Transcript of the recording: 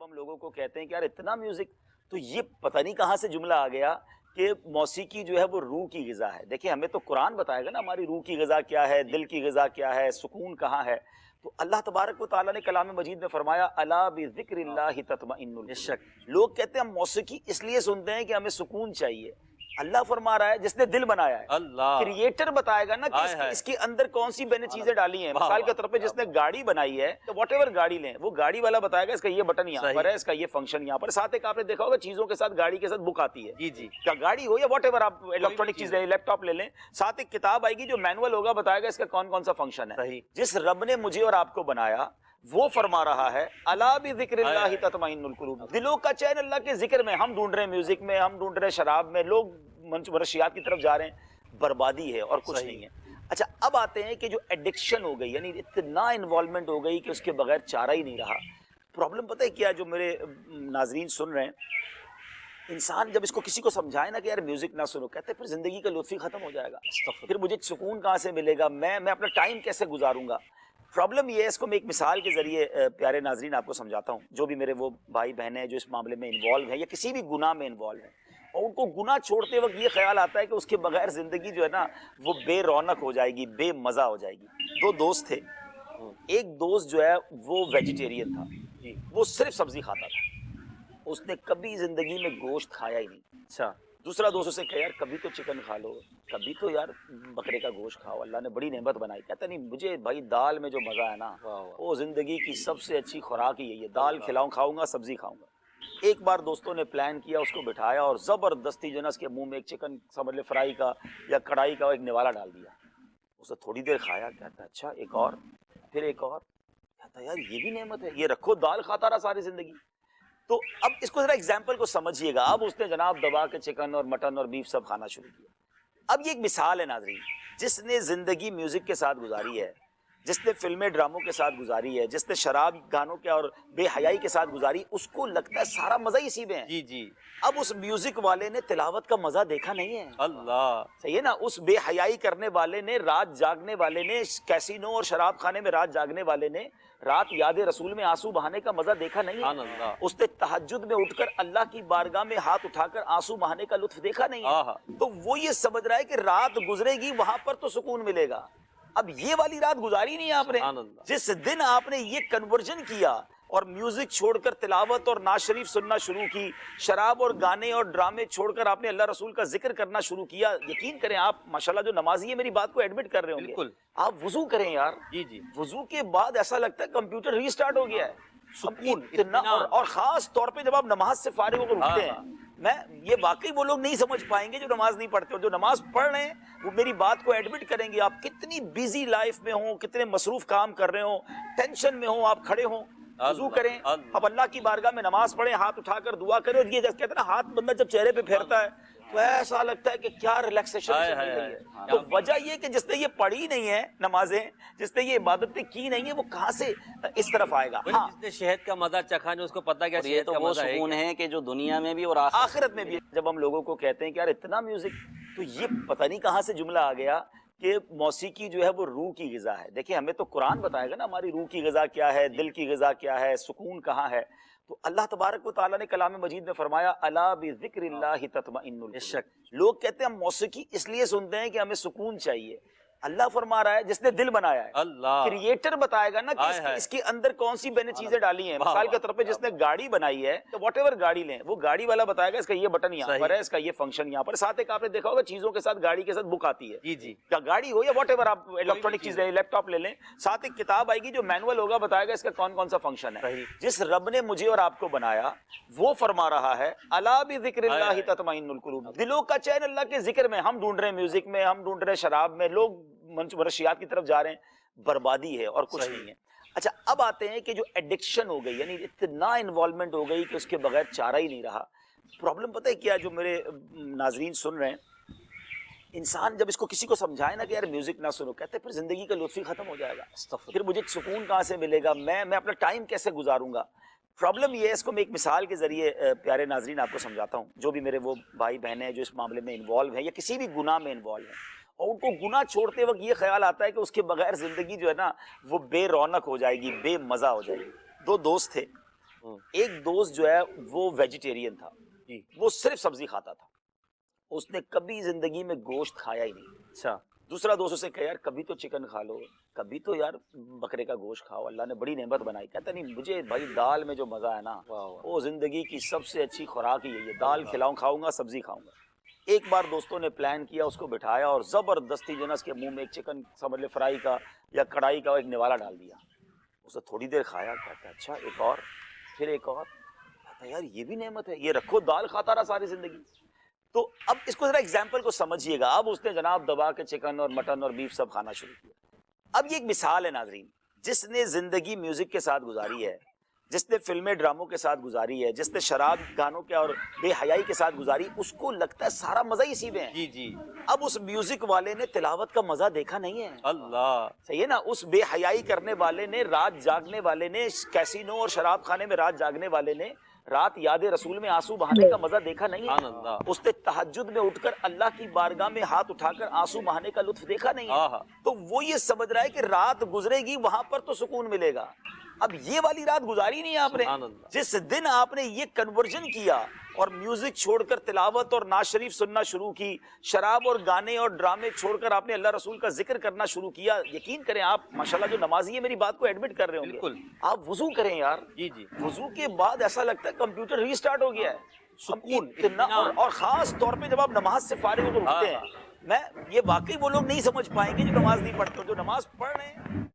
جب ہم لوگوں کو کہتے ہیں کہ یار اتنا میوزک، تو یہ پتہ نہیں کہاں سے جملہ آ گیا کہ موسیقی جو ہے وہ روح کی غذا ہے۔ دیکھیں ہمیں تو قرآن بتائے گا نا ہماری روح کی غذا کیا ہے، دل کی غذا کیا ہے، سکون کہاں ہے۔ تو اللہ تبارک و تعالیٰ نے کلام مجید میں فرمایا الا بذکر اللہ تطمئن القلوب۔ لوگ کہتے ہیں ہم موسیقی اس لیے سنتے ہیں کہ ہمیں سکون چاہیے۔ اللہ فرما رہا ہے جس نے دل بنایا ہے، اللہ کریٹر بتائے گا نا کہ اس کے اندر کون سی میں نے چیزیں ڈالی ہیں۔ مثال کے طور پہ جس نے گاڑی بنائی ہے، واٹ ایور گاڑی لیں، وہ گاڑی والا بتائے گا اس کا یہ بٹن یہاں پر ہے، اس کا یہ فنکشن یہاں پر۔ ساتھ ایک آپ نے دیکھا ہوگا چیزوں کے ساتھ گاڑی کے ساتھ بک آتی ہے، جی جی، کیا گاڑی ہو یا واٹ ایور آپ الیکٹرانک چیز لیں، لیپ ٹاپ لے لیں، ساتھ ایک کتاب آئے گی جو مینول ہوگا، بتائے گا اس کا کون کون سا فنکشن ہے۔ جس رب نے مجھے اور آپ کو بنایا وہ فرما رہا ہے الا بذکر اللہ تطمئن القلوب۔ دلوں کا چین اللہ کے ذکر میں۔ ہم ڈھونڈ رہے ہیں میوزک میں، ہم ڈھونڈ رہے ہیں شراب میں، لوگ منشیات کی طرف جا رہے ہیں، بربادی ہے اور کچھ نہیں ہے۔ اچھا اب آتے ہیں کہ جو ایڈکشن ہو گئی، یعنی اتنا انوالومنٹ ہو گئی کہ اس کے بغیر چارہ ہی نہیں رہا۔ پرابلم پتہ ہے کیا، جو میرے ناظرین سن رہے ہیں، انسان جب اس کو کسی کو سمجھائے نا کہ یار میوزک نہ سنو، کہتے ہیں پھر زندگی کا لطف ہی ختم ہو جائے گا، پھر مجھے سکون کہاں سے ملے گا، میں اپنا ٹائم کیسے گزاروں گا۔ پرابلم یہ ہے، اس کو میں ایک مثال کے ذریعے پیارے ناظرین آپ کو سمجھاتا ہوں، جو بھی میرے وہ بھائی بہن ہیں جو اس معاملے میں انوالو ہیں یا کسی بھی گناہ میں انوالو ہیں، اور ان کو گناہ چھوڑتے وقت یہ خیال آتا ہے کہ اس کے بغیر زندگی جو ہے نا وہ بے رونق ہو جائے گی، بے مزہ ہو جائے گی۔ دو دوست تھے، ایک دوست جو ہے وہ ویجیٹیرین تھا، وہ صرف سبزی کھاتا تھا، اس نے کبھی زندگی میں گوشت کھایا ہی نہیں۔ اچھا، دوسرا دوست اسے کہا یار کبھی تو چکن کھا لو، کبھی تو یار بکرے کا گوشت کھاؤ، اللہ نے بڑی نعمت بنائی۔ کہتا نہیں، مجھے بھائی دال میں جو مزہ ہے نا وہ زندگی کی سب سے اچھی خوراک ہی یہی ہے، دال کھلاؤں، کھاؤں گا، سبزی کھاؤں گا۔ ایک بار دوستوں نے پلان کیا، اس کو بٹھایا اور زبردستی جو ہے نا اس کے منہ میں ایک چکن سمجھ لے فرائی کا یا کڑھائی کا ایک نوالا ڈال دیا۔ اسے تھوڑی دیر کھایا، کہتا اچھا ایک اور، پھر ایک اور، کہتا یار یہ بھی نعمت ہے، یہ رکھو دال کھاتا رہا ساری زندگی۔ تو اب اس کو ذرا ایگزامپل کو سمجھیے گا۔ اب اس نے جناب دبا کے چکن اور مٹن اور بیف سب کھانا شروع کیا۔ اب یہ ایک مثال ہے ناظرین، جس نے زندگی میوزک کے ساتھ گزاری ہے، جس نے فلمیں ڈراموں کے ساتھ گزاری ہے، جس نے شراب گانوں کے اور بے حیائی کے ساتھ گزاری، اس کو لگتا ہے سارا مزہ ہی اسی میں ہے۔ جی جی، اب اس میوزک والے نے تلاوت کا مزہ دیکھا نہیں ہے۔ اللہ، صحیح ہے نا، اس بے حیائی کرنے والے نے، رات جاگنے والے نے، کیسینو اور شراب خانے میں رات جاگنے والے نے رات یاد رسول میں آنسو بہانے کا مزہ دیکھا نہیں ہے۔ اس نے تہجد میں اٹھ کر اللہ کی بارگاہ میں ہاتھ اٹھا کر آنسو بہانے کا لطف دیکھا نہیں ہے۔ تو وہ یہ سمجھ رہا ہے کہ رات گزرے گی وہاں پر تو سکون ملے گا۔ اب یہ والی رات گزاری نہیں آپ نے، جس دن آپ نے یہ کنورژن کیا اور میوزک چھوڑ کر تلاوت اور نعت شریف سننا شروع کی، شراب اور گانے اور ڈرامے چھوڑ کر آپ نے اللہ رسول کا ذکر کرنا شروع کیا، یقین کریں آپ ماشاءاللہ جو نمازی ہے میری بات کو ایڈمٹ کر رہے ہوں گے، آپ وضو کریں یار، جی جی، وضو کے بعد ایسا لگتا ہے کمپیوٹر ری سٹارٹ ہو گیا ہے، سکون اتنا، اور خاص طور پہ جب آپ نماز سے فارغ ہو کر اٹھتے ہیں۔ میں یہ واقعی وہ لوگ نہیں سمجھ پائیں گے جو نماز نہیں پڑھتے، اور جو نماز پڑھ رہے ہیں وہ میری بات کو ایڈمٹ کریں گے۔ آپ کتنی بیزی لائف میں ہوں، کتنے مصروف کام کر رہے ہوں، ٹینشن میں ہوں، آپ کھڑے ہوں، وضو کریں، اب اللہ کی بارگاہ میں نماز پڑھیں، ہاتھ اٹھا کر دعا کریں، اور یہ کہتے ہیں نا ہاتھ بندہ جب چہرے پہ پھیرتا ہے تو ایسا لگتا ہے کہ کیا ریلیکسیشن مل رہی ہے۔ تو وجہ یہ کہ جس نے یہ پڑھی نہیں ہے نمازیں، جس نے یہ عبادتیں کی نہیں ہے، وہ کہاں سے اس طرف آئے گا۔ جس نے شہد کا مزہ چکھا نہیں اس کو پتا کیا شہد کا مزہ ہے۔ وہ سکون ہے کہ جو دنیا میں بھی اور آخرت میں بھی۔ جب ہم لوگوں کو کہتے ہیں کہ یار اتنا میوزک، تو یہ پتہ نہیں کہاں سے جملہ آ گیا کہ موسیقی جو ہے وہ روح کی غذا ہے۔ دیکھیں ہمیں تو قرآن بتائے گا نا ہماری روح کی غذا کیا ہے، دل کی غذا کیا ہے، سکون کہاں ہے۔ تو اللہ تبارک و تعالیٰ نے کلام مجید میں فرمایا الا بذکر اللہ تطمئن القلوب۔ لوگ کہتے ہیں ہم موسیقی اس لیے سنتے ہیں کہ ہمیں سکون چاہیے۔ اللہ فرما رہا ہے جس نے دل بنایا ہے، اللہ، کریٹر بتائے گا نا کہ اس کے اندر کون سی میں نے چیزیں ڈالی ہیں۔ مثال کے طور پہ جس نے گاڑی بنائی ہے، تو واٹ ایور گاڑی لیں، وہ گاڑی والا بتائے گا اس کا یہ بٹن یہاں پر ہے، اس کا یہ فنکشن یہاں پر۔ ساتھ ایک آپ نے دیکھا ہوگا چیزوں کے ساتھ گاڑی کے ساتھ بک آتی ہے، جی جی، کیا گاڑی ہو یا واٹ ایور آپ الیکٹرانک چیز لیں، لیپ ٹاپ لے لیں، ساتھ ایک کتاب آئے گی جو مینول ہوگا، بتائے گا اس کا کون کون سا فنکشن ہے۔ جس رب نے مجھے اور آپ کو بنایا وہ فرما رہا ہے الا بذکر اللہ تطمئن القلوب۔ دلوں کا چین اللہ کے ذکر میں۔ ہم ڈھونڈ رہے ہیں میوزک میں، ہم ڈھونڈ رہے ہیں شراب میں، لوگ منشیات کی طرف جا رہے ہیں، بربادی ہے اور کچھ نہیں ہے۔ اچھا اب آتے ہیں کہ جو ایڈکشن ہو گئی، یعنی اتنا انوالومنٹ ہو گئی کہ اس کے بغیر چارہ ہی نہیں رہا۔ پرابلم پتہ ہے کیا، جو میرے ناظرین سن رہے ہیں، انسان جب اس کو کسی کو سمجھائے نا کہ یار میوزک نہ سنو، کہتے ہیں پھر زندگی کا لطف ہی ختم ہو جائے گا، پھر مجھے سکون کہاں سے ملے گا، میں اپنا ٹائم کیسے گزاروں گا۔ پرابلم یہ ہے، اس کو میں ایک مثال کے ذریعے پیارے ناظرین آپ کو سمجھاتا ہوں، جو بھی میرے وہ بھائی بہن ہیں جو اس معاملے میں انوالو ہیں یا کسی بھی گناہ میں انوالو ہیں، اور ان کو گناہ چھوڑتے وقت یہ خیال آتا ہے کہ اس کے بغیر زندگی جو ہے نا وہ بے رونق ہو جائے گی، بے مزہ ہو جائے گی۔ دو دوست تھے، ایک دوست جو ہے وہ ویجیٹیرین تھا، وہ صرف سبزی کھاتا تھا، اس نے کبھی زندگی میں گوشت کھایا ہی نہیں۔ اچھا، دوسرا دوست اسے کہا یار کبھی تو چکن کھا لو، کبھی تو یار بکرے کا گوشت کھاؤ، اللہ نے بڑی نعمت بنائی۔ کہتا نہیں مجھے بھائی دال میں جو مزہ ہے نا وہ زندگی کی سب سے اچھی خوراک ہی یہی ہے، دال کھاؤں گا سبزی کھاؤں گا۔ ایک بار دوستوں نے پلان کیا، اس کو بٹھایا اور زبردستی جو نا اس کے منہ میں ایک چکن سمجھ لے فرائی کا یا کڑھائی کا ایک نوالا ڈال دیا۔ اسے تھوڑی دیر کھایا، کہتا اچھا ایک اور، پھر ایک اور، کہتا یار یہ بھی نعمت ہے، یہ رکھو دال کھاتا رہا ساری زندگی۔ تو اب اس کو ذرا ایگزامپل کو سمجھیے گا، اب اس نے جناب دبا کے چکن اور مٹن اور بیف سب کھانا شروع کیا۔ اب یہ ایک مثال ہے ناظرین، جس نے زندگی میوزک کے ساتھ گزاری ہے، جس نے فلمیں ڈراموں کے ساتھ گزاری ہے، جس نے شراب گانوں کے اور بے حیائی کے ساتھ گزاری، اس کو لگتا ہے سارا مزہ اسی میں ہے۔ جی اب اس میوزک والے نے تلاوت کا مزہ دیکھا نہیں ہے، اللہ، صحیح ہے نا؟ اس بے حیائی کرنے والے نے، رات جاگنے والے نے، کیسینو اور شراب خانے میں رات جاگنے والے نے رات یاد رسول میں آنسو بہانے کا مزہ دیکھا نہیں سبحان ہے۔ اللہ، اس نے تہجد میں اٹھ کر اللہ کی بارگاہ میں ہاتھ اٹھا کر آنسو بہانے کا لطف دیکھا نہیں ہے۔ تو وہ یہ سمجھ رہا ہے کہ رات گزرے گی وہاں پر تو سکون ملے گا۔ اب یہ والی رات گزاری نہیں آپ نے، سبحان اللہ۔ جس دن آپ نے یہ کنورژن کیا اور میوزک چھوڑ کر تلاوت اور نعت شریف سننا شروع کی، شراب اور گانے اور ڈرامے چھوڑ کر آپ نے اللہ رسول کا ذکر کرنا شروع کیا، یقین کریں آپ ماشاءاللہ جو نمازی ہیں میری بات کو ایڈمٹ کر رہے ہوں گے، بالکل۔ آپ وضو کریں یار، جی وضو کے بعد ایسا لگتا ہے کمپیوٹر ری سٹارٹ ہو گیا ہے، سکون، اتنا، اطمینان۔ اور خاص طور پہ جب آپ نماز سے فارغ ہو کر اٹھتے ہیں، میں یہ واقعی وہ لوگ نہیں سمجھ پائیں گے جو نماز نہیں پڑھتے، جو نماز پڑھ رہے ہیں